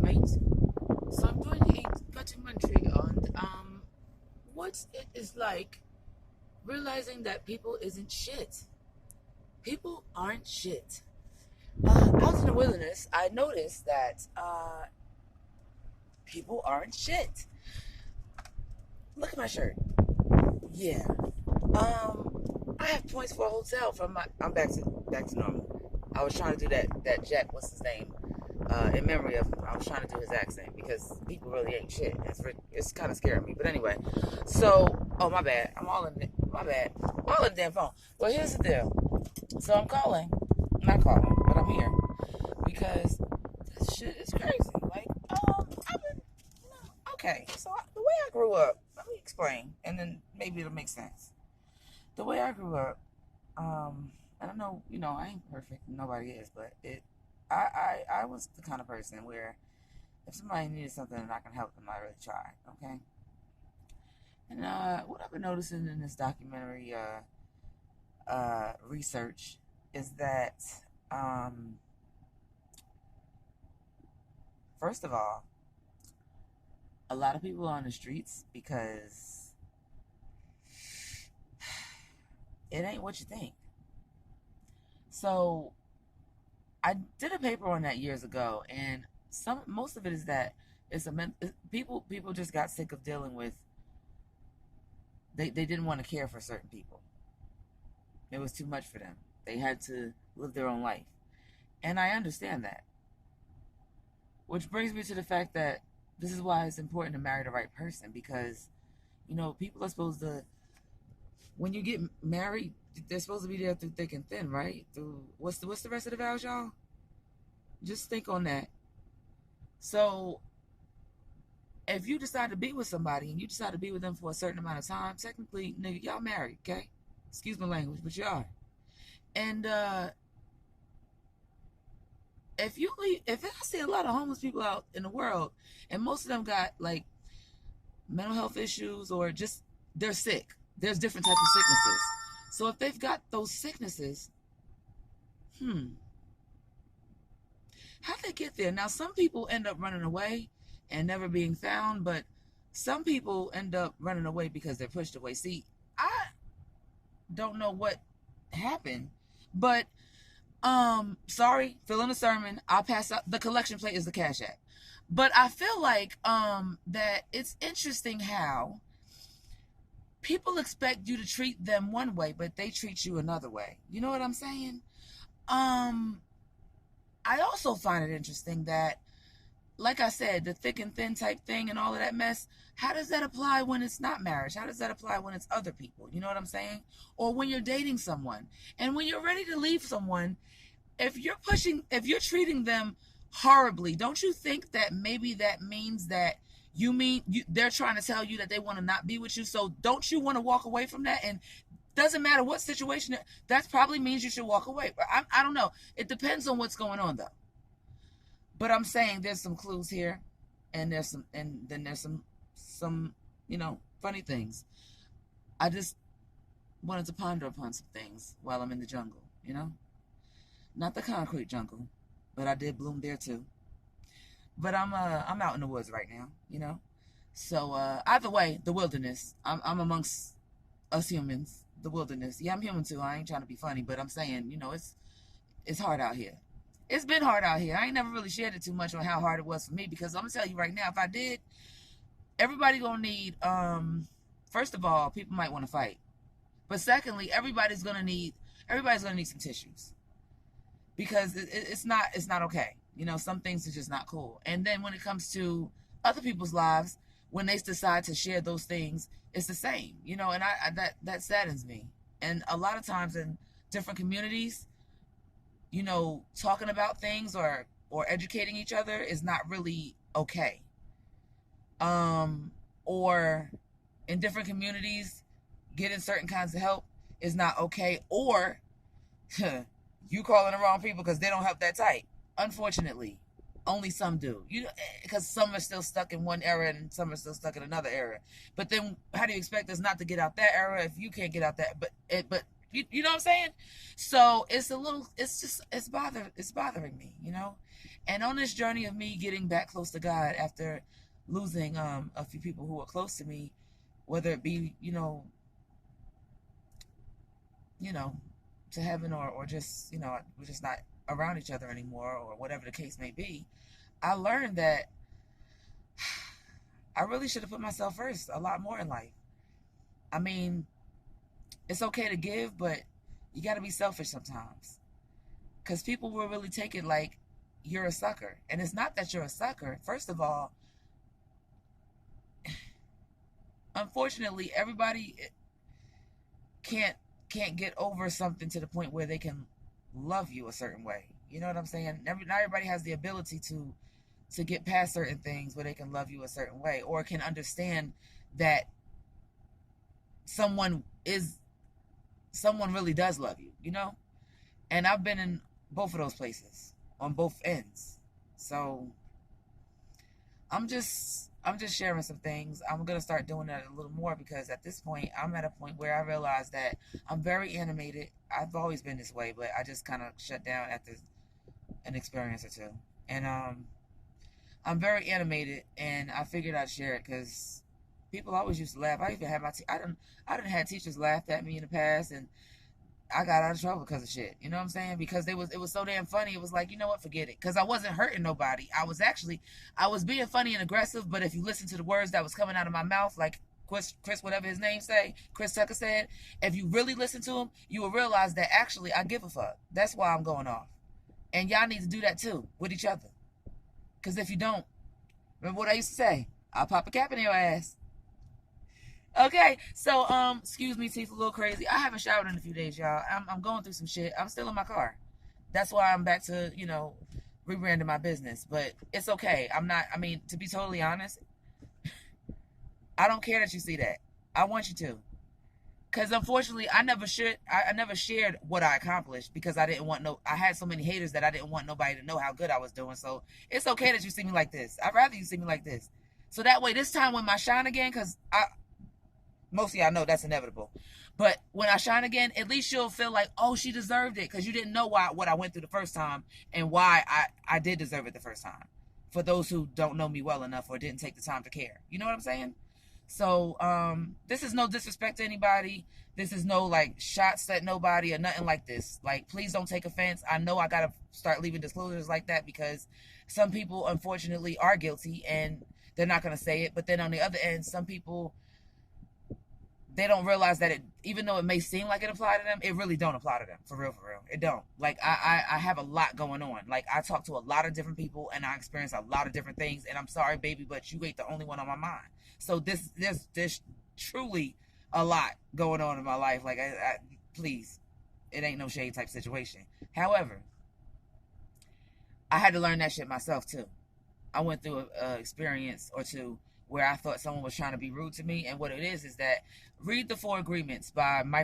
right? So I'm doing a documentary on what it is like realizing that people isn't shit. People aren't shit. Out in the wilderness, I noticed that people aren't shit. Look at my shirt. Yeah. I have points for a hotel from my. I'm back to normal. I was trying to do that Jack. What's his name? In memory of him. I was trying to do his accent because people really ain't shit. It's kind of scaring me. But anyway, so my bad. My bad. All in the damn phone. Well, here's the deal. So I'm calling, not calling, but I'm here because this shit is crazy. Like, okay. So the way I grew up, let me explain, and then maybe it'll make sense. The way I grew up, and I know, I ain't perfect, nobody is, but I was the kind of person where if somebody needed something and I can help them, I really try, okay? And what I've been noticing in this documentary research is that, first of all, a lot of people are on the streets because it ain't what you think. So I did a paper on that years ago, and most of it is that people just got sick of dealing with. They didn't want to care for certain people. It was too much for them. They had to live their own life, and I understand that. Which brings me to the fact that this is why it's important to marry the right person, because people are supposed to. When you get married, they're supposed to be there through thick and thin, right? Through what's the rest of the vows, y'all? Just think on that. So, if you decide to be with somebody and you decide to be with them for a certain amount of time, technically, nigga, y'all married, okay? Excuse my language, but you are. And if I see a lot of homeless people out in the world, and most of them got like mental health issues or just they're sick. There's different types of sicknesses. So if they've got those sicknesses, how'd they get there? Now, some people end up running away and never being found, but some people end up running away because they're pushed away. See, I don't know what happened, but sorry, filling a sermon, I'll pass out. The collection plate is the Cash App. But I feel like that it's interesting how people expect you to treat them one way, but they treat you another way. You know what I'm saying? I also find it interesting that, like I said, the thick and thin type thing and all of that mess, how does that apply when it's not marriage? How does that apply when it's other people? You know what I'm saying? Or when you're dating someone. And when you're ready to leave someone, if you're treating them horribly, don't you think that maybe that means that they're trying to tell you that they want to not be with you? So don't you want to walk away from that? And doesn't matter what situation, that probably means you should walk away. I don't know. It depends on what's going on, though. But I'm saying there's some clues here, and then there's some funny things. I just wanted to ponder upon some things while I'm in the jungle, not the concrete jungle, but I did bloom there too. But I'm out in the woods right now, So either way, the wilderness. I'm amongst us humans. The wilderness. Yeah, I'm human too. I ain't trying to be funny, but I'm saying, it's hard out here. It's been hard out here. I ain't never really shared it too much on how hard it was for me, because I'm gonna tell you right now, if I did, everybody gonna need. First of all, people might want to fight, but secondly, everybody's gonna need some tissues, because it's not okay. Some things are just not cool. And then when it comes to other people's lives, when they decide to share those things, it's the same, and that saddens me. And a lot of times in different communities, talking about things or educating each other is not really okay. Or in different communities, getting certain kinds of help is not okay. Or you calling the wrong people because they don't help that tight. Unfortunately, only some do. Because some are still stuck in one era and some are still stuck in another era. But then, how do you expect us not to get out that era if you can't get out that? But You know what I'm saying? So it's bothering me, And on this journey of me getting back close to God after losing a few people who were close to me, whether it be, you know, to heaven, or just, we're just not around each other anymore, or whatever the case may be, I learned that I really should have put myself first a lot more in life. I mean, it's okay to give, but you got to be selfish sometimes, because people will really take it like you're a sucker. And it's not that you're a sucker. First of all, unfortunately, everybody can't get over something to the point where they can love you a certain way. You know what I'm saying? Not everybody has the ability to get past certain things where they can love you a certain way, or can understand that someone really does love you. And I've been in both of those places on both ends. So I'm just sharing some things. I'm gonna start doing that a little more, because at this point I'm at a point where I realize that I'm very animated. I've always been this way, but I just kind of shut down after an experience or two. And I'm very animated, and I figured I'd share it because people always used to laugh. I even had I done had teachers laugh at me in the past, and I got out of trouble because of shit. You know what I'm saying? Because it was so damn funny. It was like, you know what, forget it. Because I wasn't hurting nobody. I was being funny and aggressive, but if you listen to the words that was coming out of my mouth, like Chris, whatever his name say, Chris Tucker said, if you really listen to him, you will realize that actually I give a fuck. That's why I'm going off. And y'all need to do that too, with each other. Because if you don't, remember what I used to say? I'll pop a cap in your ass. Okay, so excuse me, teeth a little crazy. I haven't showered in a few days, y'all. I'm going through some shit. I'm still in my car. That's why I'm back to, rebranding my business. But it's okay. To be totally honest, I don't care that you see that. I want you to. Because unfortunately, I never shared what I accomplished, because I had so many haters that I didn't want nobody to know how good I was doing. So it's okay that you see me like this. I'd rather you see me like this. So that way, this time when I shine again, because most of y'all know that's inevitable. But when I shine again, at least you'll feel like, oh, she deserved it, because you didn't know what I went through the first time, and why I did deserve it the first time. For those who don't know me well enough or didn't take the time to care. You know what I'm saying? So this is no disrespect to anybody. This is no like shots at nobody or nothing like this. Like, please don't take offense. I know I gotta start leaving disclosures like that, because some people unfortunately are guilty and they're not gonna say it. But then on the other end, some people, they don't realize that even though it may seem like it applied to them, it really don't apply to them. For real. It don't. Like, I have a lot going on. Like, I talk to a lot of different people, and I experience a lot of different things. And I'm sorry, baby, but you ain't the only one on my mind. So there's truly a lot going on in my life. Like, please, it ain't no shade type situation. However, I had to learn that shit myself too. I went through an experience or two where I thought someone was trying to be rude to me. And what it is that, read The Four Agreements by Mike.